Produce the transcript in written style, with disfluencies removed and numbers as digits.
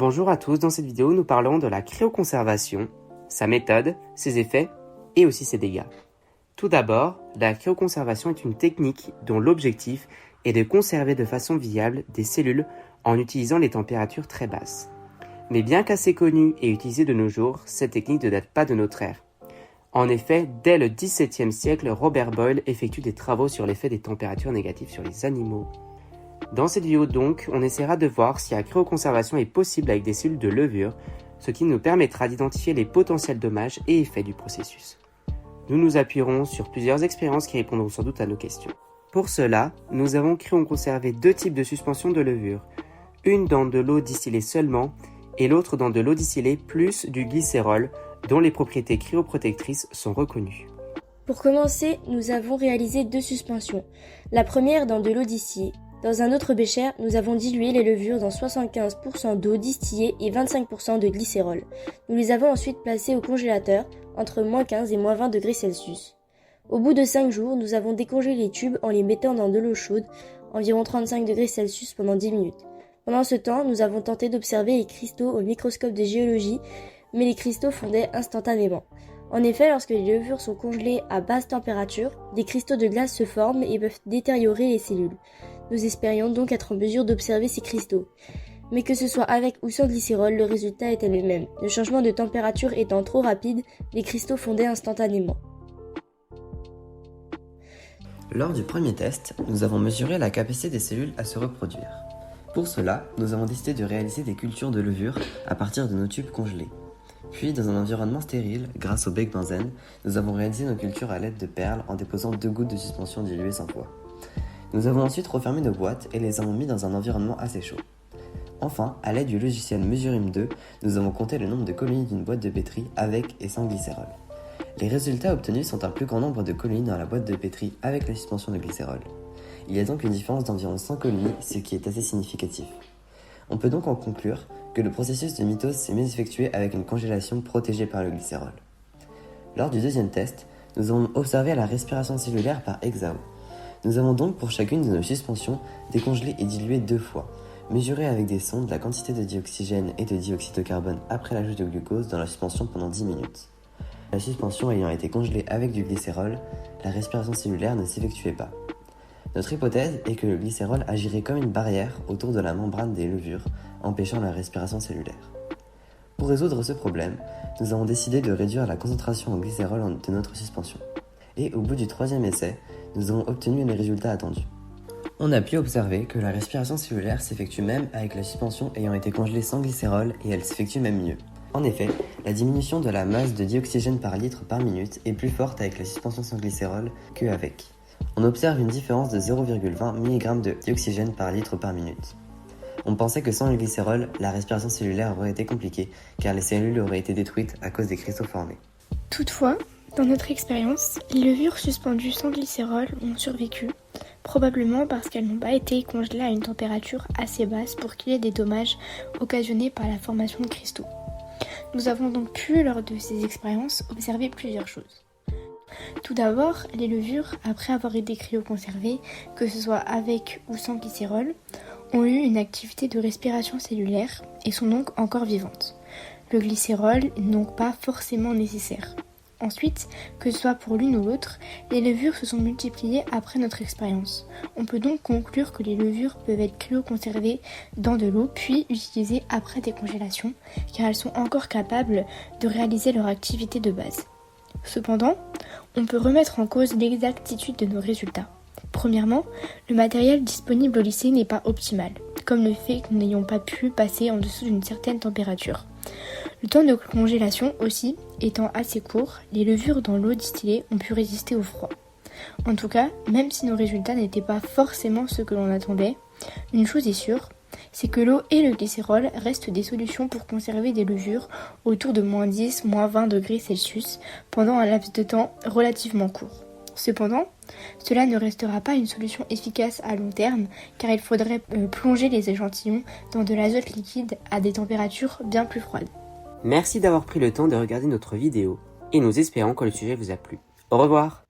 Bonjour à tous, dans cette vidéo nous parlons de la cryoconservation, sa méthode, ses effets et aussi ses dégâts. Tout d'abord, la cryoconservation est une technique dont l'objectif est de conserver de façon viable des cellules en utilisant les températures très basses. Mais bien qu'assez connue et utilisée de nos jours, cette technique ne date pas de notre ère. En effet, dès le XVIIe siècle, Robert Boyle effectue des travaux sur l'effet des températures négatives sur les animaux. Dans cette vidéo donc, on essaiera de voir si la cryoconservation est possible avec des cellules de levure, ce qui nous permettra d'identifier les potentiels dommages et effets du processus. Nous nous appuierons sur plusieurs expériences qui répondront sans doute à nos questions. Pour cela, nous avons cryoconservé deux types de suspensions de levure, une dans de l'eau distillée seulement et l'autre dans de l'eau distillée plus du glycérol, dont les propriétés cryoprotectrices sont reconnues. Pour commencer, nous avons réalisé deux suspensions. La première dans de l'eau distillée. Dans un autre bécher, nous avons dilué les levures dans 75% d'eau distillée et 25% de glycérol. Nous les avons ensuite placées au congélateur entre -15 et -20 degrés Celsius. Au bout de 5 jours, nous avons décongelé les tubes en les mettant dans de l'eau chaude, environ 35 degrés Celsius pendant 10 minutes. Pendant ce temps, nous avons tenté d'observer les cristaux au microscope de géologie, mais les cristaux fondaient instantanément. En effet, lorsque les levures sont congelées à basse température, des cristaux de glace se forment et peuvent détériorer les cellules. Nous espérions donc être en mesure d'observer ces cristaux. Mais que ce soit avec ou sans glycérol, le résultat était le même. Le changement de température étant trop rapide, les cristaux fondaient instantanément. Lors du premier test, nous avons mesuré la capacité des cellules à se reproduire. Pour cela, nous avons décidé de réaliser des cultures de levure à partir de nos tubes congelés. Puis, dans un environnement stérile, grâce au bec benzène, nous avons réalisé nos cultures à l'aide de perles en déposant 2 gouttes de suspension diluée sans poids. Nous avons ensuite refermé nos boîtes et les avons mis dans un environnement assez chaud. Enfin, à l'aide du logiciel Mesurim 2, nous avons compté le nombre de colonies d'une boîte de pétri avec et sans glycérol. Les résultats obtenus sont un plus grand nombre de colonies dans la boîte de pétri avec la suspension de glycérol. Il y a donc une différence d'environ 100 colonies, ce qui est assez significatif. On peut donc en conclure que le processus de mitose s'est mieux effectué avec une congélation protégée par le glycérol. Lors du deuxième test, nous avons observé la respiration cellulaire par hexao. Nous avons donc pour chacune de nos suspensions décongelé et dilué 2 fois, mesuré avec des sondes la quantité de dioxygène et de dioxyde de carbone après l'ajout de glucose dans la suspension pendant 10 minutes. La suspension ayant été congelée avec du glycérol, la respiration cellulaire ne s'effectuait pas. Notre hypothèse est que le glycérol agirait comme une barrière autour de la membrane des levures, empêchant la respiration cellulaire. Pour résoudre ce problème, nous avons décidé de réduire la concentration en glycérol de notre suspension. Et au bout du troisième essai, nous avons obtenu les résultats attendus. On a pu observer que la respiration cellulaire s'effectue même avec la suspension ayant été congelée sans glycérol et elle s'effectue même mieux. En effet, la diminution de la masse de dioxygène par litre par minute est plus forte avec la suspension sans glycérol qu'avec. On observe une différence de 0,20 mg de dioxygène par litre par minute. On pensait que sans le glycérol, la respiration cellulaire aurait été compliquée car les cellules auraient été détruites à cause des cristaux formés. Toutefois, dans notre expérience, les levures suspendues sans glycérol ont survécu, probablement parce qu'elles n'ont pas été congelées à une température assez basse pour qu'il y ait des dommages occasionnés par la formation de cristaux. Nous avons donc pu, lors de ces expériences, observer plusieurs choses. Tout d'abord, les levures, après avoir été cryoconservées, que ce soit avec ou sans glycérol, ont eu une activité de respiration cellulaire et sont donc encore vivantes. Le glycérol n'est donc pas forcément nécessaire. Ensuite, que ce soit pour l'une ou l'autre, les levures se sont multipliées après notre expérience. On peut donc conclure que les levures peuvent être cryoconservées dans de l'eau puis utilisées après décongélation, car elles sont encore capables de réaliser leur activité de base. Cependant, on peut remettre en cause l'exactitude de nos résultats. Premièrement, le matériel disponible au lycée n'est pas optimal, comme le fait que nous n'ayons pas pu passer en dessous d'une certaine température. Le temps de congélation aussi étant assez court, les levures dans l'eau distillée ont pu résister au froid. En tout cas, même si nos résultats n'étaient pas forcément ceux que l'on attendait, une chose est sûre, c'est que l'eau et le glycérol restent des solutions pour conserver des levures autour de -10, -20 degrés Celsius pendant un laps de temps relativement court. Cependant, cela ne restera pas une solution efficace à long terme car il faudrait plonger les échantillons dans de l'azote liquide à des températures bien plus froides. Merci d'avoir pris le temps de regarder notre vidéo et nous espérons que le sujet vous a plu. Au revoir!